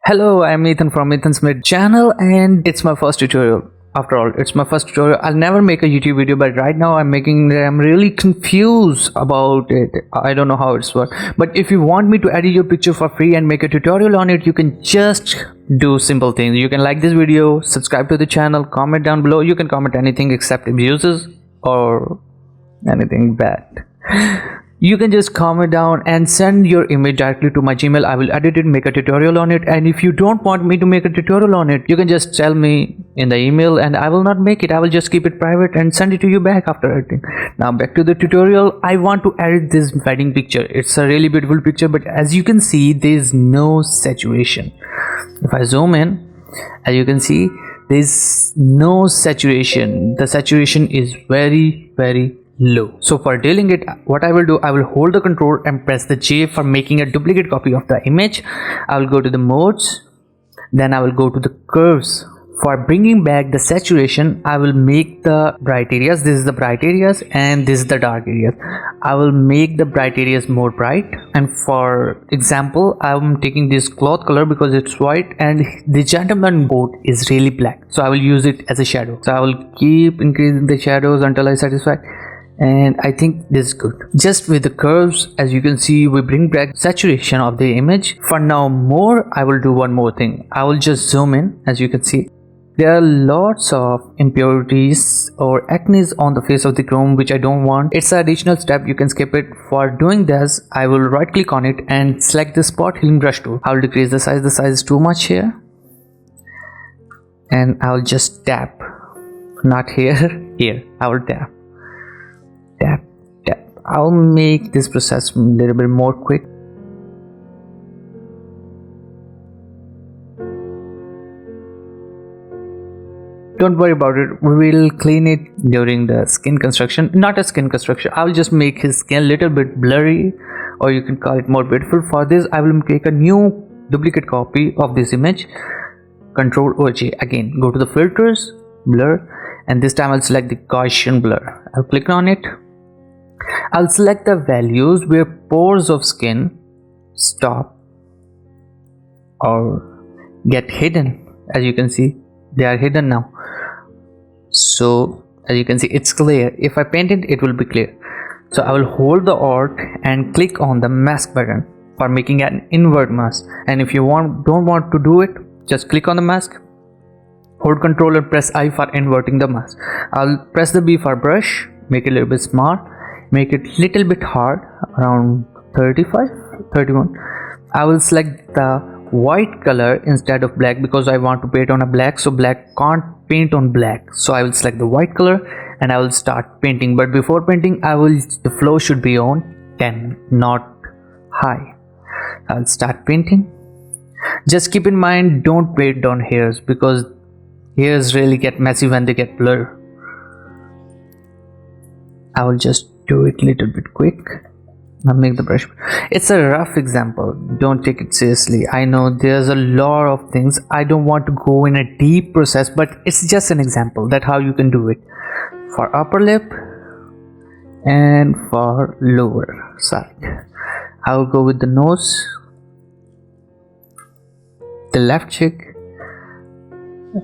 Hello, I'm Ethan from Ethan Smith channel and it's my first tutorial. After all, it's my first tutorial. I'll never make a YouTube video, but right now I'm really confused about it. I don't know how it's work. But if you want me to edit your picture for free and make a tutorial on it, you can just do simple things. You can like this video, subscribe to the channel, comment down below. You can comment anything except abuses or anything bad. You can just comment down and send your image directly to my Gmail. I will edit it, make a tutorial on it. And if you don't want me to make a tutorial on it, you can just tell me in the email and I will not make it. I will just keep it private and send it to you back after editing. Now back to the tutorial. I want to edit this wedding picture. It's a really beautiful picture, but as you can see, there is no saturation. If I zoom in, as you can see, there's no saturation. The saturation is very low. So for dealing it, what I will do, I will hold the control and press the J for making a duplicate copy of the image. I will go to the modes, then I will go to the curves. For bringing back the saturation, I will make the bright areas. This is the bright areas and this is the dark areas. I will make the bright areas more bright, and for example, I'm taking this cloth color because it's white and the gentleman coat is really black, so I will use it as a shadow. So I will keep increasing the shadows until I satisfy, and I think this is good. Just with the curves, as you can see, we bring back saturation of the image. For now more, I will do one more thing. I will just zoom in. As you can see, there are lots of impurities or acne on the face of the chrome, which I don't want. It's an additional step, you can skip it. For doing this, I will right click on it and select the spot healing brush tool. I will decrease the size is too much here, and I will just tap, not here, here. I will tap. I'll make this process a little bit more quick. Don't worry about it, we will clean it during the skin construction. Not a skin construction, I will just make his skin a little bit blurry, or you can call it more beautiful. For this, I will make a new duplicate copy of this image. Control OJ, again go to the filters, blur, and this time I'll select the Gaussian blur. I'll click on it. I'll select the values where pores of skin stop or get hidden. As you can see, they are hidden now. So as you can see, it's clear. If I paint it, it will be clear. So I will hold the Alt and click on the mask button for making an invert mask. And if you don't want to do it, just click on the mask, hold Control and press I for inverting the mask. I'll press the B for brush, make it a little bit small, make it little bit hard, around 35, 31. I will select the white color instead of black because I want to paint on a black, so black can't paint on black. So I will select the white color and I will start painting. But before painting, the flow should be on 10, not high. I'll start painting. Just keep in mind, don't paint on hairs because hairs really get messy when they get blurred. I will just do it a little bit quick. I'll make the brush. It's a rough example, don't take it seriously. I know there's a lot of things. I don't want to go in a deep process, but it's just an example that how you can do it. For upper lip and for lower side, I will go with the nose, the left cheek.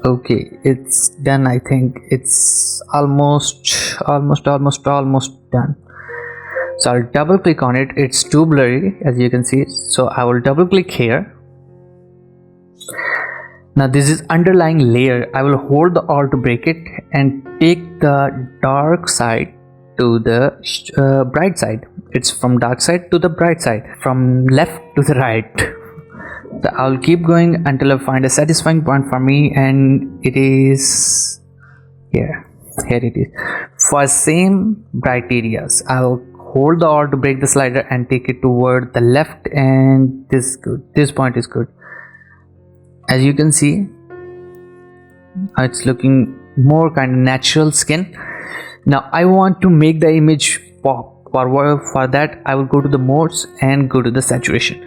Okay, it's done. I think it's almost done. So I'll double click on it. It's too blurry, as you can see, so I will double click here. Now this is underlying layer. I will hold the Alt to break it and take the dark side to the bright side. It's from dark side to the bright side, from left to the right. So I'll keep going until I find a satisfying point for me, and it is here. Here it is. For same bright areas, I'll hold the Alt to break the slider and take it toward the left, and this is good. This point is good. As you can see, it's looking more kind of natural skin. Now I want to make the image pop. For that, I will go to the modes and go to the saturation.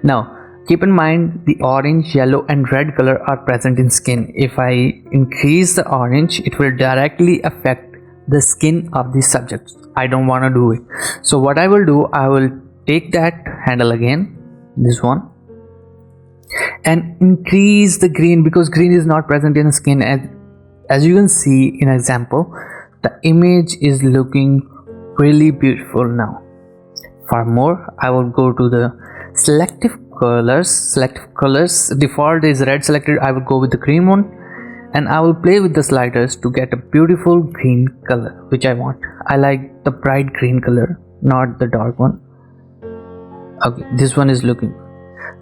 Now keep in mind, the orange, yellow and red color are present in skin. If I increase the orange, it will directly affect the skin of the subject. I don't want to do it. So what I will do, I will take that handle again, this one, and increase the green, because green is not present in the skin. As you can see in example, the image is looking really beautiful now. For more, I will go to the selective colors. Default is red selected. I will go with the green one, and I will play with the sliders to get a beautiful green color which I want. I like the bright green color, not the dark one. Okay, this one is looking,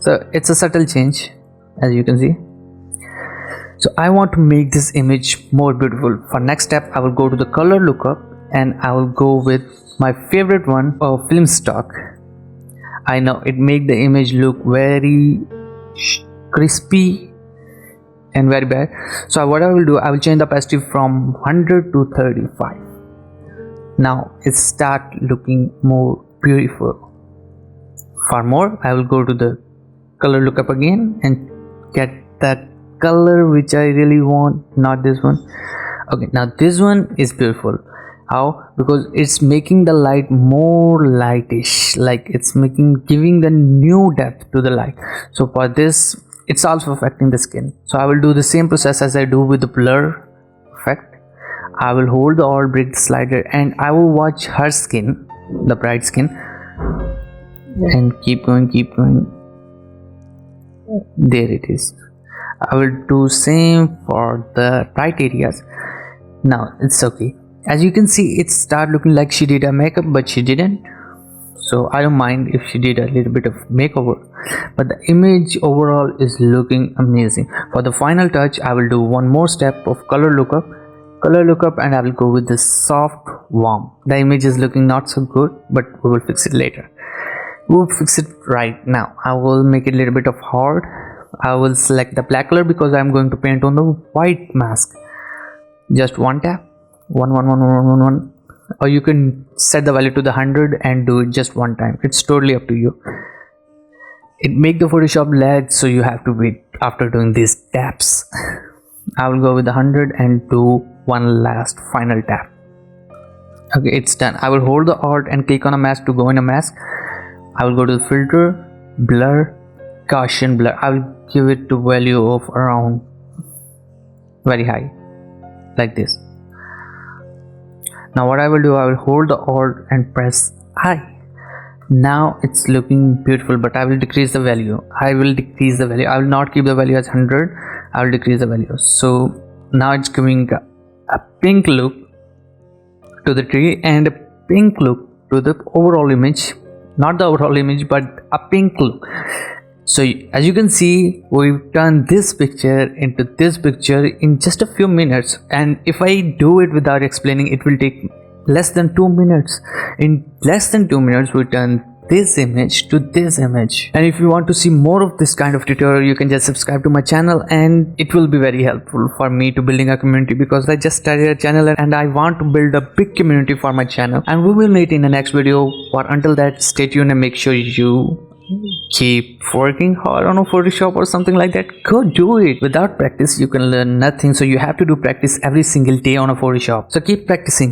so it's a subtle change, as you can see. So I want to make this image more beautiful. For next step, I will go to the color lookup and I will go with my favorite one, film stock. I know it make the image look very crispy and very bad. So what I will do, I will change the opacity from 100 to 35. Now it start looking more beautiful. For more, I will go to the color lookup again and get that color which I really want, not this one. Okay, now this one is beautiful. How? Because it's making the light more lightish, like it's giving the new depth to the light. So for this, it's also affecting the skin. So I will do the same process as I do with the blur effect. I will hold the Alt, break the slider, and I will watch her skin, the bright skin, and keep going. There it is. I will do same for the bright areas. Now it's okay. As you can see, it start looking like she did a makeup, but she didn't. So I don't mind if she did a little bit of makeover, but the image overall is looking amazing. For the final touch, I will do one more step of color lookup, and I will go with the soft warm. The image is looking not so good, but we will fix it later. We will fix it right now. I will make it a little bit of hard. I will select the black color because I'm going to paint on the white mask. Just one tap, one, or you can set the value to the 100 and do it just one time. It's totally up to you. It make the Photoshop lag, so you have to wait after doing these taps. I will go with the 100 and do one last final tap. Okay, it's done. I will hold the Alt and click on a mask to go in a mask. I will go to the filter, blur, Gaussian blur. I will give it the value of around very high, like this. Now what I will do, I will hold the Alt and press I. Now it's looking beautiful, but I will decrease the value. I will not keep the value as 100. I will decrease the value. So now it's giving a pink look to the tree and a pink look to the overall image. Not the overall image, but a pink look. So as you can see, we've turned this picture into this picture in just a few minutes, and if I do it without explaining, it will take less than 2 minutes. In less than 2 minutes, we turn this image to this image. And if you want to see more of this kind of tutorial, you can just subscribe to my channel, and it will be very helpful for me to building a community, because I just started a channel and I want to build a big community for my channel. And we will meet in the next video. But until that, stay tuned and make sure you keep working hard on a Photoshop or something like that. Go do it. Without practice, you can learn nothing. So you have to do practice every single day on a Photoshop. So keep practicing.